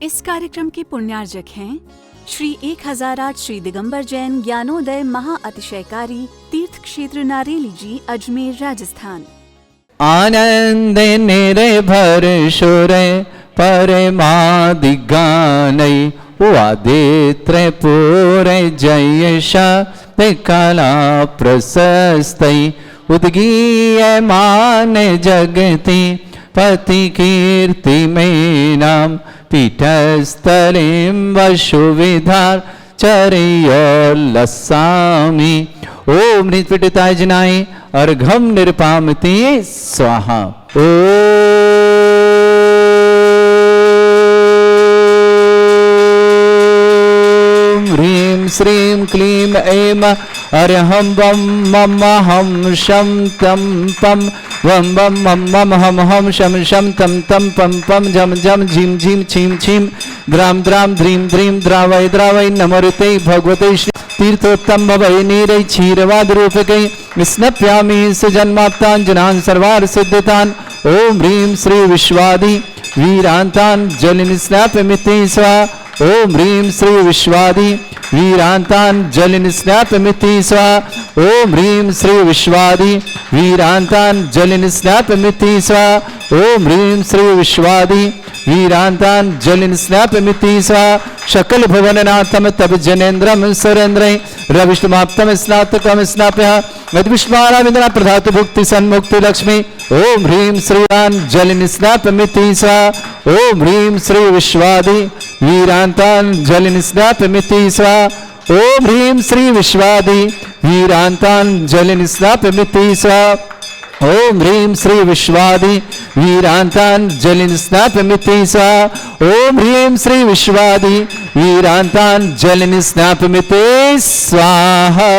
इस कार्यक्रम के पुण्यार्जक हैं श्री 1008 श्री दिगंबर जैन ज्ञानोदय महा अतिशयकारी तीर्थ क्षेत्र नारेली जी, अजमेर, राजस्थान। आनंद निर्भर शोर परमादि गानै वादित्र पूरे जयशा कला प्रशस्तै उद्गीयमान जगति पति कीर्ति में नाम पीठस्थलिं वशुविधार चर्योल्लसामि। ओम नित्पीठिताय जनाय अर्घम निरपामति स्वाहा। ओम ह्रीं श्रीं क्लीं ऐं अर्हं वं मम हं शं तं पं वं वं मम मम हम हम शम शम तम तम पम पम झम झम झीम झीम छीम छीम द्राम द्राम ध्रीम ध्रीम द्रावय द्रावय नमोते भगवते श्री तीर्थोत्तम भवै नीरै क्षीरवाद रूपकै स्नप्यामि सुजन्माप्ताञ्जनान् सर्वार सिद्धितान्। ओम ह्रीं श्री विश्वादि वीरान्तान् जलिनिस्नापमिति स्वाहा। ओम ह्रीं श्री विश्वादि वीरान्तान् जलिनिस्नापमिति स्वाहा। ओम ह्रीं श्री विश्वादि वीरान्तान् जलिनिस्नापमिति स्वाहा। ओम ह्रीं श्री विश्वादि वीरान्तान् जलिनिस्नापमिति स्वाहा। शकल भुवननाथम तब जनेन्द्रम सुरेन्द्रै रविष्टुमाप्तम स्नातकम स्नाप्यः मद्विष्माराविन्द्रा प्रधातु भुक्ति सन्मुक्ति लक्ष्मी। ओम ह्रीं श्रीरान् जलिनिस्नापमिति स्वाहा। ओम ह्रीं श्री विश्वादि वीरान्तान् जलिनिस्नापमिति स्वाहा। ओम ह्रीं श्री विश्वादि वीरान्तान् जलिनिस्नापमिति स्वाहा। ओम ह्रीं श्री विश्वादि वीरान्तान् जलिनिस्नापमिति स्वाहा। ओम ह्रीं श्री विश्वादि वीरान्तान् जलिनिस्नापमिति स्वाहा।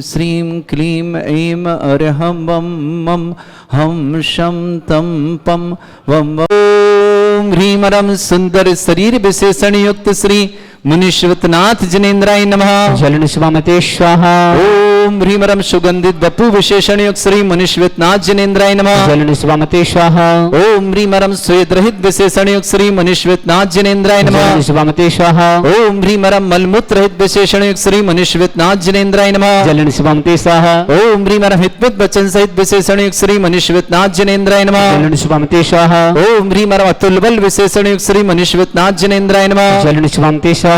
श्रीं क्लीं ऐं अर्हं वं मम हम शं तं पं वं ओम ह्रीं रं सुंदर शरीर विशेषण युक्त श्री मुनीश्वतनाथ जनेन्द्राय नमः। जलनिस्वामते स्वाहा। ओम ह्रीं रं सुगंधित बपु विशेषण युक्त श्री मुनीश्वतनाथ जनेन्द्राय नमः। जलनिस्वामते स्वाहा। ओम ह्रीं रं स्वेद रहित विशेषण युक्त श्री मुनीश्वतनाथ जनेन्द्राय नमः। जलनिस्वामते स्वाहा। ओम ह्रीं रं मलमूत्र रहित विशेषण युक्त श्री मुनीश्वतनाथ जनेन्द्राय नमः। जलनिस्वामते स्वाहा। ओम ह्रीं रं हितमित वचन सहित विशेषण युक्त श्री मुनीश्वतनाथ जनेन्द्राय नमः। जलनिस्वामते स्वाहा। ओम ह्रीं रं अतुल बल विशेषण युक्त श्री मुनीश्वतनाथ जनेन्द्राय नमः। जलनिस्वामते स्वाहा।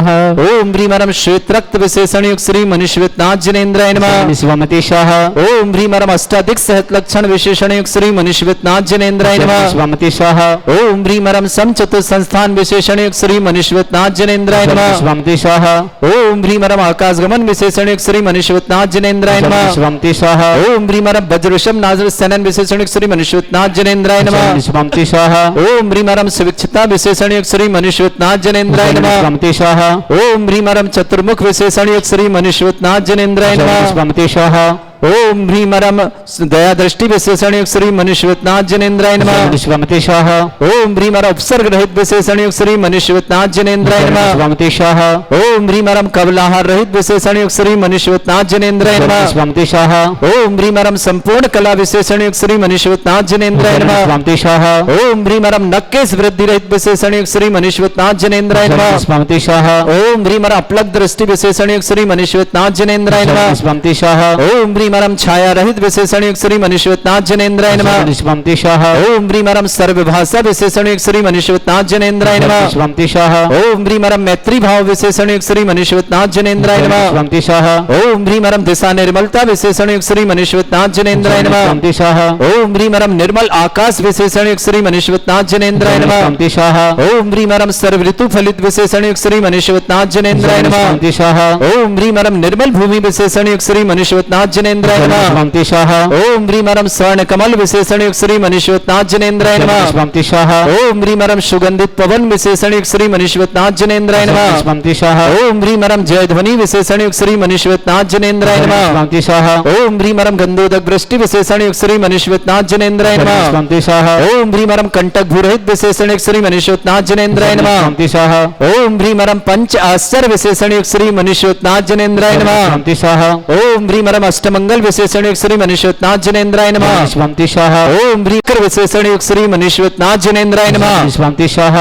ओम ह्रीं रं श्वेत रक्त विशेषण युक्त श्री मुनीश्वतनाथ जनेन्द्राय नमः। जलनिस्वामते स्वाहा। ओम ह्रीं रं अष्टाधिक सहत लक्षण विशेषण युक्त श्री मुनीश्वतनाथ जनेन्द्राय नमः। जलनिस्वामते स्वाहा। ओम ह्रीं रं समचतुर संस्थान विशेषण युक्त श्री मुनीश्वतनाथ जनेन्द्राय नमः। जलनिस्वामते स्वाहा। ओम ह्रीं रं आकाश गमन विशेषण युक्त श्री मुनीश्वतनाथ जनेन्द्राय नमः। जलनिस्वामते स्वाहा। ओम ह्रीं रं वज्रवृषभ नाजर सनन विशेषण युक्त श्री मुनीश्वतनाथ जनेन्द्राय नमः। जलनिस्वामते स्वाहा। ओम ह्रीं रं सुविक्षता विशेषण युक्त श्री मुनीश्वतनाथ जनेन्द्राय नमः। जलनिस्वामते स्वाहा। ओम ह्रीं रं चतुर्मुख विशेषण युक्त श्री मुनीश्वतनाथ जनेन्द्राय नमः। जलनिस्वामते स्वाहा। ओम ह्रीं रं दया दृष्टि विशेषण युक्त श्री मुनीश्वतनाथ जनेन्द्राय नमः। जलनिस्वामते स्वाहा। ओम ह्रीं रं उपसर्ग रहित विशेषण युक्त श्री मुनीश्वतनाथ जनेन्द्राय नमः। जलनिस्वामते स्वाहा। ओम ह्रीं रं कबलाहार रहित विशेषण युक्त श्री मुनीश्वतनाथ जनेन्द्राय नमः। जलनिस्वामते स्वाहा। ओम ह्रीं रं संपूर्ण कला विशेषण युक्त श्री मुनीश्वतनाथ जनेन्द्राय नमः। जलनिस्वामते स्वाहा। ओम ह्रीं रं नक्केश वृद्धि रहित विशेषण युक्त श्री मुनीश्वतनाथ जनेन्द्राय नमः। जलनिस्वामते स्वाहा। ओम ह्रीं रं अपलक दृष्टि विशेषण युक्त श्री मुनीश्वतनाथ जनेन्द्राय नमः। जलनिस्वामते स्वाहा। ओम ह्रीं ह्रीमरम छाया रहित विशेषण युक्त श्री मनीश्वरनाथ जनेन्द्राय नमः। निष्पंतिशः ओम ह्रीमरम सर्वभाषा विशेषण युक्त श्री मनीश्वरनाथ जनेन्द्राय नमः। निष्पंतिशः ओम ह्रीमरम मैत्री भाव विशेषण युक्त श्री मनीश्वरनाथ जनेन्द्राय नमः। निष्पंतिशः ओम ह्रीमरम दिशा निर्मलता विशेषण युक्त श्री मनीश्वरनाथ जनेन्द्राय नमः। निष्पंतिशः ओम ह्रीमरम निर्मल आकाश विशेषण युक्त श्री मनीश्वरनाथ जनेन्द्राय नमः। निष्पंतिशः ओम ह्रीमरम सर्व ऋतु फलित विशेषण युक्त श्री मनीश्वरनाथ जनेन्द्राय नमः। निष्पंतिशः ओम ह्रीमरम निर्मल भूमि विशेषण युक्त श्री मनीश्वरनाथ जनेन्द्राय नमः। निष्पंतिशः ओम ह्रीमरम स्वर्ण कमल विशेषण युक्त श्री मनीश्वरनाथ जनेन्द्राय नमः। निष्पंतिशः ओम ह्रीमरम सुगंधित पवन विशेषण युक्त श्री मनीश्वरनाथ जनेन्द्राय नमः। निष्पंतिशः ओम ह्रीमरम जयध्वनि विशेषण युक्त श्री मनीश्वरनाथ जनेन्द्राय नमः। निष्पंतिशः ओम ह्रीमरम गंधोदक वृष्टि विशेषण युक्त श्री मनीश्वरनाथ जनेन्द्राय नमः। निष्पंतिशः ओम ह्रीमरम कंटक भूरहित विशेषण युक्त श्री मनीश्वरनाथ जनेन्द्राय नमः। निष्पंतिशः ओम ह्रीमरम पंच आश्चर्य विशेषण युक्त श्री मनीश्वरनाथ जनेन्द्राय नमः। निष्पंतिशः ओम ह्रीमरम अष्टमंगल विशेषण युक्त श्री मनीश्वरनाथ जनेन्द्राय नमः। निष्पंतिशः ओम ह्रीकर विशेषण युक्त श्री मनीश्वरनाथ जनेन्द्राय नमः। निष्पंतिशः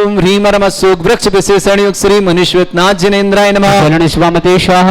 ओम ह्रीमरम अशोक वृक्ष विशेषण युक्त श्री मनीश्वरनाथ जनेन्द्राय नमः। निष्पंतिशः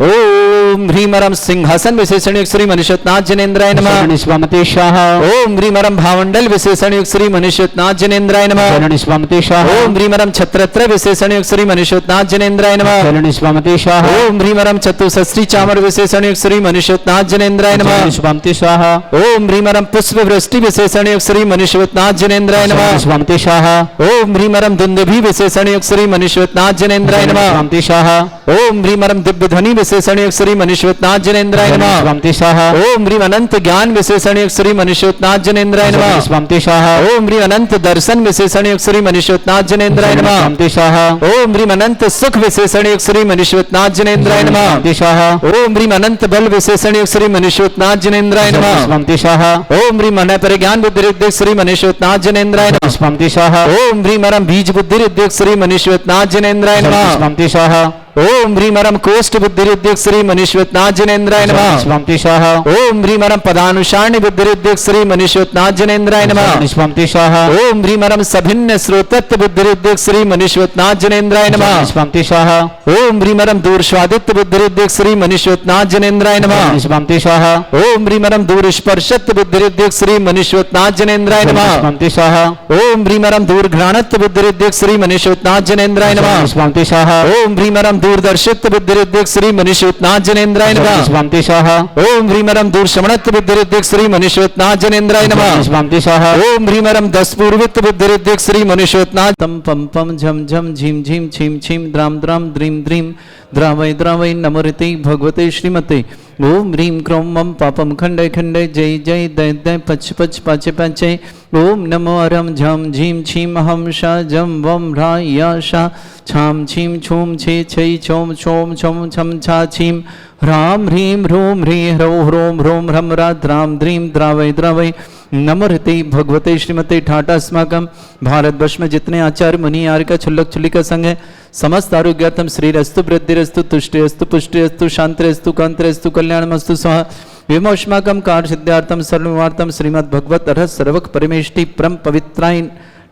ओम ह्रीमरम सिंहासन विशेषण युक्त श्री मनीश्वरनाथ जनेन्द्राय नमः। निष्पंतिशः ओम ह्रीमरम भावंडल विशेषण युक्त श्री मनीश्वरनाथ जनेन्द्राय नमः। निष्पंतिशः ओम ह्रीमरम छत्रत्र विशेषण युक्त श्री मनीश्वरनाथ जनेन्द्राय नमः। निष्पंतिशः ओम ह्रीमरम चतुसस्त्री चामर विशेषण युक्त श्री मनीश्वरनाथ जनेन्द्राय नमः। निष्पंतिशः ओम ह्रीमरम पुष्प वृष्टि विशेषण युक्त श्री मनीश्वरनाथ जनेन्द्राय नमः। निष्पंतिशः ओम ह्रीमरम दुंदुभि विशेषण युक्त श्री मनीश्वरनाथ जनेन्द्राय नमः। निष्पंतिशः ओम ह्रीमरम दिव्य ध्वनि विशेषण युक्त श्री मनीश्वरनाथ जनेन्द्राय नमः। निष्पंतिशः ओम ह्रीम अनंत ज्ञान विशेषण युक्त श्री मनीश्वरनाथ जनेन्द्राय नमः। निष्पंतिशः ओम ह्रीम अनंत दर्शन विशेषण युक्त श्री मनीश्वरनाथ जनेन्द्राय नमः। निष्पंतिशः ओम ह्रीम अनंत सुख विशेषण युक्त श्री मनीश्वरनाथ जनेन्द्राय नमः। निष्पंतिशः ओम ह्रीम अनंत बल विशेषण युक्त श्री मनीश्वरनाथ जनेन्द्राय नमः। निष्पंतिशः ओम ह्रीम अनंत परिज्ञान बुद्धि रिद्धिक श्री मनीश्वरनाथ जनेन्द्राय नमः। निष्पंतिशः ओम ह्रीमरम बीज बुद्धि रिद्धिक श्री मनीश्वरनाथ जनेन्द्राय नमः। निष्पंतिशः ओम ह्रीमरम कोष्ठ बुद्धि रिद्धिक श्री मनीश्वरनाथ जनेन्द्राय नमः। निष्पंतिशः ओम ह्रीमरम पदानुसारणी बुद्धि रिद्धिक श्री मनीश्वरनाथ जनेन्द्राय नमः। निष्पंतिशः ओम ह्रीमरम सभिन्न श्रोतत्व बुद्धि रिद्धिक श्री मनीश्वरनाथ जनेन्द्राय नमः। निष्पंतिशः ओम ह्रीमरम दूर स्वादित्य बुद्धि रिद्धिक श्री मनीश्वरनाथ जनेन्द्राय नमः। निष्पंतिशः ओम ह्रीमरम दूर स्पर्शत्व बुद्धि रिद्धिक श्री मनीश्वरनाथ जनेन्द्राय नमः। निष्पंतिशः ओम ह्रीमरम दूर घ्राणत्व बुद्धि रिद्धिक श्री मनीश्वरनाथ जनेन्द्राय नमः। निष्पंतिशः ओम ह्रीमरम दूरदर्शित्व बुद्धि रिद्धिक श्री मनीश्वरनाथ जनेन्द्राय नमः। निष्पंतिशः ओम ह्रीमरम दूर श्रवणत्व बुद्धि रिद्धिक श्री मनीश्वरनाथ जनेन्द्राय नमः। निष्पंतिशः ओम ह्रीमरम दस पूर्वित्व बुद्धि रिद्धिक श्री मनीश्वरनाथ तम पम पम झम झम झीम झीम छीम छीम द्राम द्राम द्रीम द्रीम द्रावय द्रावय नमोरिते भगवते श्रीमते। ओम ह्रीम क्रोम मम पापम खंडय खंडय जय जय दय दय पच पच पाचे पाचे। ओम नमो अरम झम झीम छीम हम शा जम वम ह्रा या शा छाम छीम छूम छे छै छोम छोम छम छम छा छीम ह्राम ह्रीम ह्रूम ह्री ह्रौ ह्रोम ह्रोम ह्रम रा द्राम द्रीम द्रावय द्रावय नमोरिते भगवते श्रीमते। ठाटा अस्माकम भारतवर्ष में जितने आचार्य मुनि आर्य छुल्लक छुल्लिका संघ है समस्त आरोग्यार्थम श्रीरस्तु वृद्धिरस्तु तुष्टिरस्तु पुष्टिरस्तु शांतिरस्तु कांतिरस्तु कल्याणमस्तु स्वाहा। विमोष्माकम कार्य सिद्धार्थम सर्ववार्तम श्रीमद् भगवत अर्हत सर्वक परमेष्टि परम पवित्राय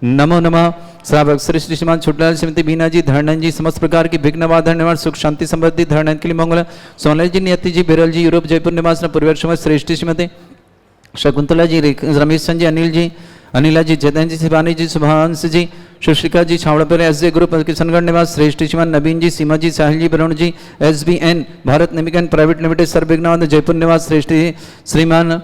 नमो नमः। श्रावक श्री श्रीमान छोटलाल श्रीमती बीना जी धरणन जी समस्त प्रकार की विघ्न बाधन निवारण सुख शांति समृद्धि धरणन के लिए मंगल। सोनल जी नियति जी बिरल जी यूरोप जयपुर निवास पूर्व श्रेष्ठ श्रीमती शकुंतला जी रमेश जी अनिल जी अनिला जी जतन जी शिवानी जी सुभांश जी सुश्रिका जी छावड़ापर एस जे ग्रुप किशनगढ़ निवास श्रेष्ठ श्रीमान नवीन जी सीमा जी साहिल जी वरुण जी SBN भारत निमिकन प्राइवेट लिमिटेड सर्विघ्नावंत जयपुर निवास श्रेष्ठ श्रीमान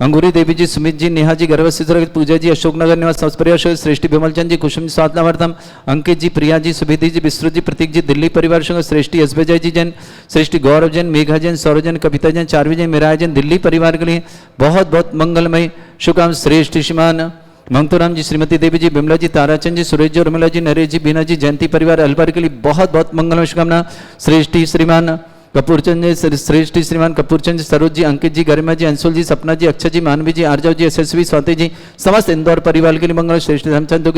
अंगूरी देवी जी सुमित जी नेहा जी गर्भस्थित पूजा जी अशोकनगर निवास संस्पर्य श्रेष्ठी विमलचंद जी कुसुम सातलावर्तम अंकित जी प्रिया जी सुभिधि जी विश्रुत जी प्रतीक जी दिल्ली परिवार संघ श्रेष्ठी एसबेजय जी जैन श्रेष्ठी गौरव जैन मेघा जैन सौरभ जैन कविता जैन चारवी जैन मेरा जैन दिल्ली परिवार के लिए बहुत बहुत मंगलमय शुभकाम। श्रेष्ठ श्रीमान मंगतोराम जी श्रीमती देवी जी बिमला जी ताराचंद जी सुरेश जी उर्मिला जी नरेश जी बीना जी जयंती परिवार अलवर के लिए बहुत बहुत मंगलमय शुभकामना। श्रेष्ठी श्रीमान कपूरचंद जी श्रेष्ठी श्रीमान कपूरचंद जी सरोज जी अंकित जी गरिमा जी अंशुल जी सपना जी अक्षय जी मानवी जी आर्जव जी SSV स्वाति जी समस्त इंदौर परिवार के लिए मंगल। श्रेष्ठ धर्मचंद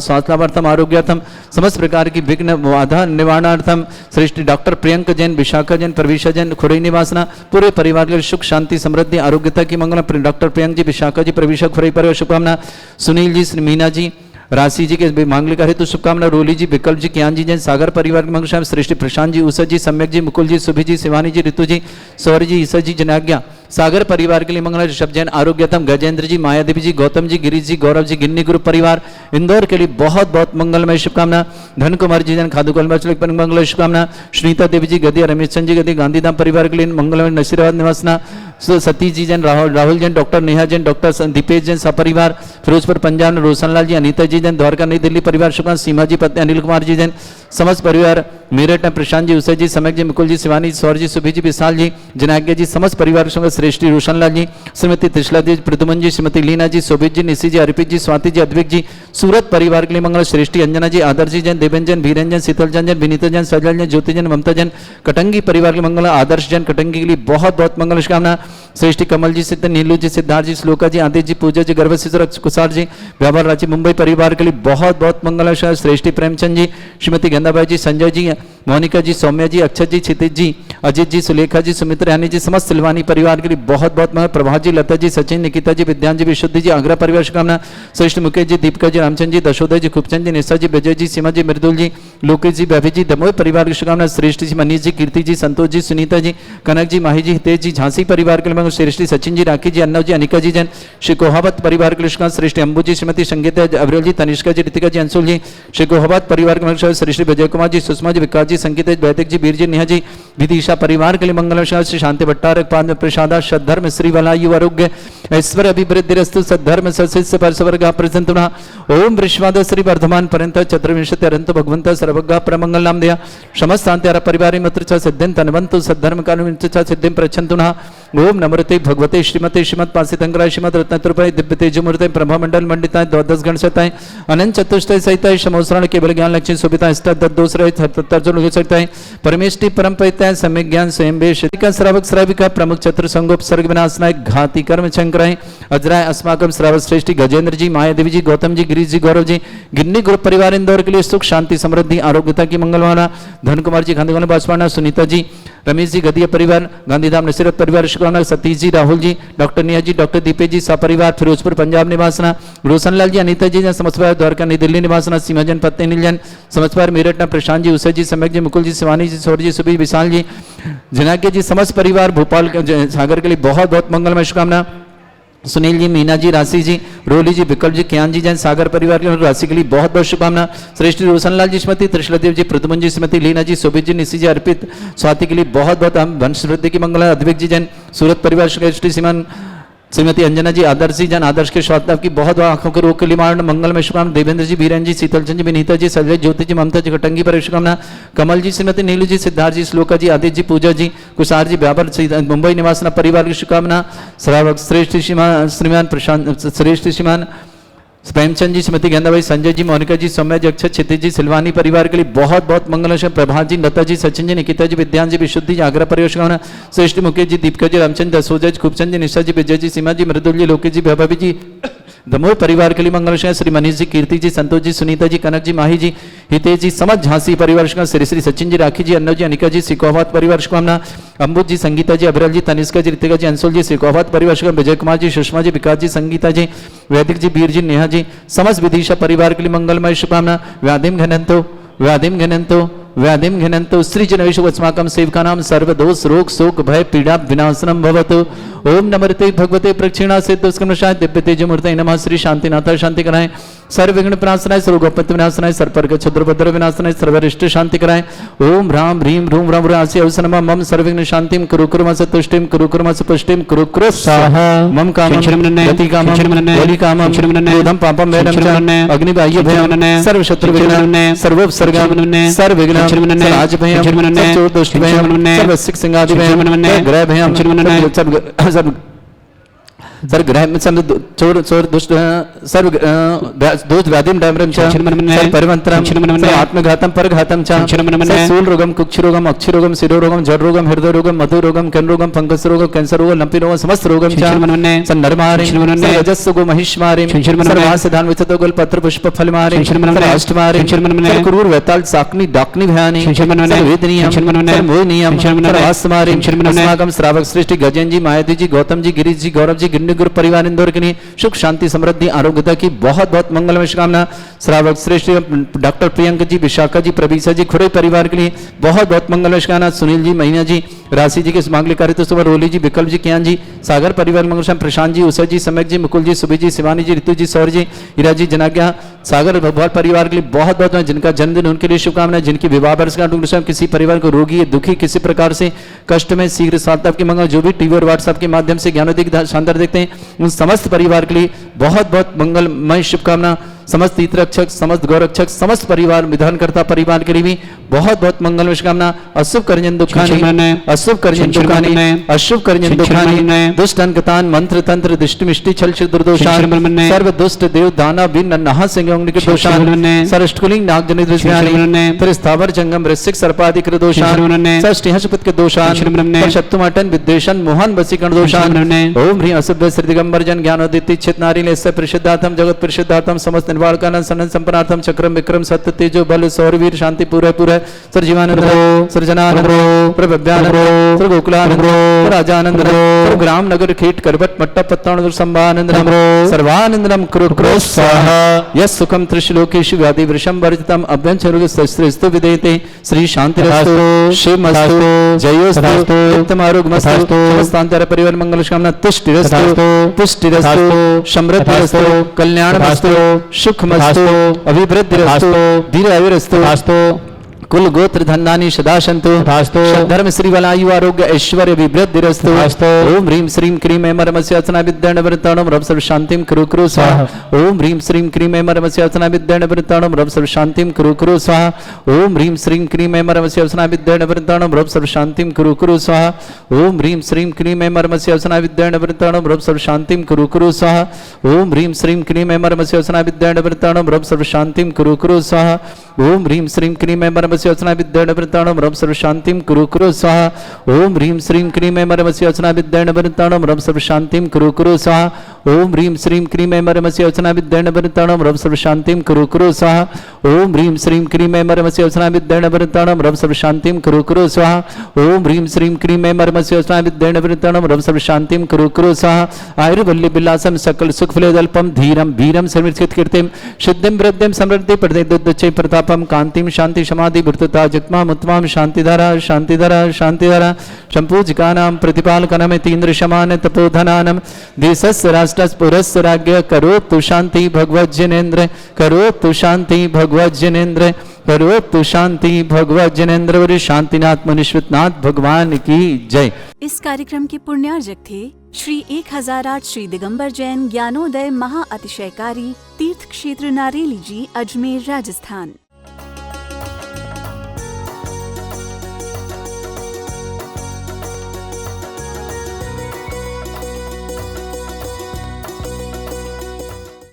स्वास्थ्यार्थम आरोग्यार्थम समस्त प्रकार की विघ्न बाधा निवारणार्थम श्रेष्ठ डॉक्टर प्रियंक जैन विशाखा जैन प्रवीषा जैन खुरई निवासना पूरे परिवार के लिए सुख शांति समृद्धि आरोग्यता की मंगल। डॉक्टर प्रियंक जी विशाखा जी प्रवीषा खुरई परिवार शुभकामना। सुनील जी मीना जी राशि जी के मांगलिक हेतु शुभकामना रोली जी, विकल्प जी, ज्ञान जी जैन, सागर परिवार के मंगल श्रेष्ठ प्रशांत जी, उषा जी, सम्यक जी, मुकुल जी, सुभी जी, शिवानी जी, ऋतु जी, सौर्य जी, ईसा जी, जनाज्ञा। सागर परिवार के लिए मंगल, ऋषभ जैन, आरोग्यतम, गजेंद्र जी, माया देवी जी, गौतम जी, गिरीश जी, गौरव जी, गिन्नी ग्रुप परिवार इंदौर के लिए बहुत बहुत मंगलमय शुभकामना। धन कुमार जी जैन, खादू कलमचल मंगल शुभकामना। श्रीता देवी जी गदिया, रमेश चंद जी गदिया, गांधीधाम परिवार के लिए मंगलमय नसीराबाद निवासना। सतीश जी जैन, राहुल जैन, डॉक्टर नेहा जैन, डॉक्टर दीपेश जैन सपरिवार फिरोजपुर पंजाब में, रोशनलाल जी, अनीता जी जैन, द्वारका नई दिल्ली परिवार शुभकामना। सीमा जी पत्नी अनिल कुमार जी जैन, समस्त परिवार मेरठ में, प्रशांत जी, उषा जी, सम्यक जी, मुकुल जी, शिवानी जी, सौर जी, सुभी जी, विशाल जी, जनाज्ञा जी, समस्त परिवार श्रेष्ठी रोशनलाल जी, श्रीमती त्रिशला जी, प्रदुमन जी, श्रीमती लीना जी, शोभित जी, निशी जी, अर्पित जी, स्वाति जी, अद्विक जी, सूरत परिवार के लिए मंगल, श्रेष्ठी अंजना जी, आदर्श जी जैन, देवेंजन, भीरंजन, शीतल जैन, विनीता जैन, सजल जैन, ज्योति जैन, ममता जैन, कटंगी परिवार के मंगल, आदर्श जैन कटंगी के लिए बहुत बहुत मंगल शुभकामना। श्रेष्ठी कमल जी, सिद्ध नीलू जी, सिद्धार्थ जी, श्लोका जी, आदित्य जी, पूजा जी, गर्भ शिशु कुसार जी, व्यापार रांची मुंबई परिवार के लिए बहुत बहुत मंगल। श्रेष्ठी प्रेमचंद जी, श्रीमती गंदाबाई जी, संजय जी, मोनिका जी, सौम्या जी, अक्षत जी, क्षितिज जी, अजित जी, सुलेखा जी, सुमित्रा रानी जी, समस्त सिलवानी परिवार के लिए बहुत बहुत मंगल। प्रभात जी, लता जी, सचिन, निकिता जी, विद्यांश जी, विशुद्धि जी, आगरा परिवार शुभकामना। श्रेष्ठ मुकेश जी, दीपिका जी, रामचंद जी, दशोदय जी, खूबचंद जी, निशा जी, विजय जी, सीमा जी, मृदुल जी, लोकेश जी, बैभी जी, दमोह परिवार की शुभकामना। श्रेष्ठ जी, मनीष जी, कीर्ति जी, संतोष जी, सुनीता जी, कनक जी, माही जी, हितेश जी, झांसी परिवार के लिए मंगल। श्रेष्ठी सचिन जी, राखी जी, अन्नव जी, अनिका जी जैन, श्री कोहावत परिवार के लिए शुभकामना। श्रेष्ठी अंबू जी, श्रीमती संगीता अब्रेल जी, तनिष्का जी, ऋतिका जी, अंशुल जी, श्री कोहावत परिवार के मंगल। श्रेष्ठी विजय कुमार जी, सुषमा जी, विकास जी, संगीता जी, वैदिक जी, वीर जी, नेहा जी, विदिशा परिवार के लिए मंगल। श्री शांति भट्टारक पाद में प्रसादा सद्धर्म श्री वलायु आरोग्य ऐश्वर्य अभिवृद्धिरस्तु सद्धर्म सशिष्य परसवर्ग प्रसन्ना। ओम वृष्वाद श्री वर्धमान पर्यंत चतुर्विंशति अरंत भगवंत सर्वगा प्रमंगल नाम दिया समस्तांत्यार परिवार मित्र च सिद्धिं तनवंतु सद्धर्म काल च सिद्धिं प्रच्छन्तु नः। ओम नमृते भगवते श्रीमते श्रीमद पासितंगराय श्रीमद रत्नत्रपाय दिव्य तेजमूर्ते ब्रह्म मंडल मंडिताय द्वादश गणसताय अनंत चतुष्टय सहिताय समोसरण केवल ज्ञान लक्ष्मी सुविता स्तर दोष रहित 77 जो लोग सकता है परमेष्टि परम पैताय सम्यक ज्ञान स्वयं बेश का श्रावक श्राविका प्रमुख चतुर संगोप सर्ग विनाशनाय घाती कर्म शंकराय अजराय अस्माकम श्रावक श्रेष्ठी गजेंद्र जी माया देवी जी गौतम जी गिरीश जी गौरव जी गिन्नी ग्रुप परिवार इंदौर के लिए सुख शांति समृद्धि आरोग्यता की मंगलवाना। धन कुमार जी खांदेवाला बासवाना सुनीता जी रमेश जी गदिया परिवार गांधीधाम नसीरत परिवार शुक्राना सतीश जी राहुल जी डॉक्टर निया जी डॉक्टर दीपेश जी सपरिवार फिरोजपुर पंजाब निवासना रोशनलाल जी अनीता जी समस्पर द्वारका नई दिल्ली निवासना सीमा जन पत्नी नीलजन समस्पर मेरठ प्रशांत जी उषा जी सम्यक जी मुकुल जी शिवानी जी सौर जी सुबी विशाल जी जनाज्ञा जी समस्त परिवार भोपाल सागर के लिए बहुत बहुत मंगलमय शुभकामना। सुनील जी मीना जी राशि जी रोली जी विकल्प जी ज्ञान जी जैन सागर परिवार के राशि के लिए बहुत बहुत शुभकामना। श्रेष्ठ रोशनलाल जी श्रीमती त्रिशलादेव जी प्रदुमन जी श्रीमती लीना जी शोभित जी निशी जी अर्पित स्वाति के लिए बहुत बहुत वंश वृद्धि की मंगल। अद्विक जी जैन सूरत परिवार श्रेष्ठी सीमान श्रीमती अंजना जी आदर्श जी जन आदर्श के स्वास्थ्य की बहुत आंखों के रोग के लिए मारण मंगल में शुभकामना। देवेंद्र जी बीरेन जी शीतलचंद जी विनीता जी सजय ज्योति जी ममता जी कटंगी पर शुभकामना। कमल जी श्रीमती नीलू जी सिद्धार्थ जी श्लोका जी आदित्य जी पूजा जी कुसार जी व्यापार मुंबई निवासना परिवार की शुभकामना। श्रावक श्रेष्ठ श्रीमान प्रशांत श्रेष्ठ श्रीमान प्रेमचंद जी श्रीमती गेंदाबाई संजय जी मोनिका जी सौम्या जी अक्षय क्षितिज जी सिलवानी परिवार के लिए बहुत बहुत मंगल। प्रभात जी लता जी सचिन जी निकिता जी विद्यांश जी विशुद्धि जी आगरा परिवार शुभकामना। श्रेष्ठ मुकेश जी दीपिका जी रामचंद्र दसोजा जी खूबचंद जी निशा जी विजय जी सीमा जी मृदुल जी लोकेश जी वैभवी जी दमोह परिवार के लिए मंगल। श्री मनीष जी कीर्ति जी संतोष जी सुनीता जी कनक जी माही जी हितेश जी समझ झांसी परिवार शुभकामना। श्री श्री सचिन जी राखी जी अन्नव जी अनिका जी सिकोहावत परिवार शुभकामना। अम्बुज जी संगीता जी अबरल जी तनिष्का जी ऋतिका जी अंशुल जी सिकोहावत परिवार शुभकामना। विजय कुमार जी सुषमा जी विकास जी संगीता जी वैदिक जी वीर जी नेहा जी समस्त विदिशा परिवार के लिए मंगलमय शुभकामना। व्याधिम घनंतो व्याधिम घनंतो सृजनविषु अस्माकं सेवकानां सर्वदोष रोग शोक भय पीड़ा विनाशनम भवतु। ओम नमृते भगवते प्रक्षिणा से दुष्कर्मशाय दिव्य तेजमूर्तये नमः। श्री शांतिनाथ शांति कराएं सर्व विघ्न विनाशनाय सर्वगोपत्य विनाशनाय सर्पर्ग क्षुद्रभद्र विनाशनाय सर्वरिष्ट शांति कराएं। ओम ह्राम ह्रीम ह्रूम ह्रम राशि अवसनमा मम सर्वविघ्न शांतिम कुरु कुर्मस तुष्टिम कुरु कुर्मस पुष्टिम कुरु कुरु स्वाहा मम कामं गति कामं बलि कामं क्रोधं पापं वेदं च अग्निबाह्य भयं सर्व शत्रु विघ्नं सर्वोपसर्गं सर्व विघ्नं राज भयं सर्व दुष्ट भयं सर्व सिक सिंगादि भयं ग्रह भयं सर ग्रह में चोर चोर दुष्ट सर्व दोष व्याधिम डामरम च सर्व परिवंतरम सर्व आत्मघातम परघातम च सर्व सूल रोगम कुक्षि रोगम अक्षि रोगम शिरो रोगम जड़ रोगम हृदय रोगम मधु रोगम कर्ण रोगम फंगस रोगम कैंसर रोगम लंपी रोगम समस्त रोगम च सर नरमारे रजस्सु गो महिष्मारे सर्व आसिधान विचतो गोल पत्र पुष्प फल मारे सर्व अष्टमारे सर्व क्रूर वेताल साकनी डाकनी भयानी सर्व वेदनीयम सर्व मोहनीयम सर्व आसमारे अस्माकं श्रावक सृष्टि गजेंद्र जी मायादेवी जी गौतम जी गिरीश जी गौरव जी गिन्नी गुरु परिवार इंदौर के लिए सुख शांति समृद्धि आरोग्यता की बहुत बहुत मंगलमय शुभकामना। श्रावक श्रेष्ठ डॉक्टर प्रियंका जी, विशाखा जी, प्रवीषा जी, खुरे परिवार के लिए बहुत बहुत मंगलमय शुभकामना। सुनील जी, महीना जी, राशि जी के मांगलिक कार्य तो रोली जी, विकल्प जी, कियान जी, सागर परिवार मंगलश्याम, प्रशांत जी, उषा जी, सम्यक जी, मुकुल जी, सुबी जी, शिवानी जी, ऋतु जी, सौर जी, हीरा जी, जनाज्ञा, सागर भगवान परिवार के लिए बहुत बहुत जिनका जन्मदिन उनके लिए शुभकामनाएं। जिनकी विवाह वर्षगांठ, किसी परिवार को रोगी दुखी किसी प्रकार से कष्ट में शीघ्र सार्थक की मंगल, जो भी टीवी और व्हाट्सएप के माध्यम से ज्ञानोदय शानदार देखते हैं उन समस्त परिवार के लिए बहुत बहुत मंगलमय शुभकामना। समस्त हितरक्षक, समस्त गौरक्षक, समस्त परिवार विधानकर्ता परिवार के लिए भी बहुत बहुत मंगलमय शुभकामना। अशुभ करजन दुखानी, अशुभ करजन दुखानी, अशुभ करजन दुखानी, दुष्ट अंकतान मंत्र तंत्र दृष्टि मिष्टि छल छिद्र दुर्दोषान, सर्व दुष्ट देव दाना बिन नहा सिंह के दोषान, सरष्टकुलिंग नाग जनित दृष्टिहानि, त्रिस्थावर जंगम वृश्चिक सर्पाधिक दोषान, षष्ठी हर्षपत के दोषान, शत्रुमाटन विद्वेषण मोहन वसीकरण दोषान। ओम ह्रीं अशुभ श्री दिगंबर जन ज्ञानोदित चित नारी परिशुद्धार्थम जगत परिशुद्धार्थम समस्त निर्वाणकानंद सनन संपन्नार्थम चक्रम विक्रम सत्य तेजो बल सौरवीर शांति पूरा पूरा सर्जीवानंद सर्जनानंद प्रभव्यानंद सर्वगोकुलानंद राजानंद ग्राम नगर खेट करबट मट्टा पत्ताण संभानंद सर्वानंदनम कुरु कुरु स्वाहा। यस सुखम त्रिशलोकेषु व्याधि वृषम वर्जितम अभ्यंचरुग शस्त्रस्तु विदेते श्री शांतिरस्तु शिवमस्तु जयोस्तु उत्तमारोग्यमस्तु समस्तांतर परिवार मंगल कामना तुष्टिरस्तु पुष्टिरस्तु समृद्धिरस्तु कल्याणमस्तु सुखमस्तु अभिवृद्धिरस्तु दीर्घायुरस्तु कुल गोत्र धन्नानि सदा सन्तु धर्म श्री वलायु आरोग्य ऐश्वर्य विवृद्धिरस्तु। ओम ह्रीं श्रीं क्रीं ऐं मरमस्य अर्चना विद्येन वृत्ताणं रव सर्व शांतिं कुरु कुरु स्वाहा। ओम ह्रीं श्रीं क्रीं ऐं मरमस्य अर्चना विद्येन वृत्ताणं रव सर्व शांतिं कुरु कुरु स्वाहा। ओम ह्रीं श्रीं क्रीं ऐं मरमस्य अर्चना विद्येन वृत्ताणं रव सर्व शांतिं कुरु कुरु स्वाहा। ओम ह्रीं श्रीं क्रीं ऐं मरमस्य अर्चना विद्येन वृत्ताणं रव सर्व शांतिं कुरु कुरु स्वाहा। ओम ह्रीं श्रीं क्रीं ऐं मरमस्य अर्चना विद्येन वृत्ताणं रव सर्व शांतिं कुरु कुरु स्वाहा। ओम ह्रीं श्रीं क्रीं ऐं मरमस्य अर्चना विद्येन वृत्ताणं रव सर्व शांतिं कुरु कुरु स्वाहा। ओम ह्रीं श्रीं क्रीं ऐं मरमस्य अर्चना विद्येन वृत्ताणं रव सर्व शांतिं कुरु कुरु स्वाहा। ओम ह्रीं श्रीं क्रीं ऐं मरमस्य अर्चना विद्येन वृत्ताणं रव सर्व शांतिं कुरु कुरु स्वाहा। ओम ह्रीं श्रीं क्रीं ऐं मरमस्य अर्चना विद्येन वृत्ताणं रव सर्व शांतिं कुरु कुरु स्वाहा। ओम ह्रीं श्रीं क्रीं ऐं मरमस्य अर्चना विद्येन वृत्ताणं रव सर्व शांतिं कुरु कुरु स्वाहा। आयुर्वल्ली विलासम सकल सुख फलेदल्पम धीरम वीरम सर्वचित कीर्तिम सिद्धिं वृद्धिं समृद्धि प्रदेदुच्चै प्रतापम कांतिम शांति समाधि भूतता जगमा मुत्तमाम शांतिधारा शांतिधारा शांतिधारा संपूजिकानां प्रतिपालकनम तीन्द्र शमान तपोधनानम देशस्य राष्ट्रस्य पुरस्य राज्ञ करोतु शांति भगवत जनेन्द्र करोतु शांति भगवत जनेन्द्र करोतु शांति भगवत जनेन्द्र। शांतिनाथ मुनीश्वरनाथ भगवान की जय। इस कार्यक्रम के पुण्यार्जक थे श्री 1008 श्री दिगंबर जैन ज्ञानोदय महा अतिशयकारी तीर्थ क्षेत्र नारेली जी, अजमेर, राजस्थान।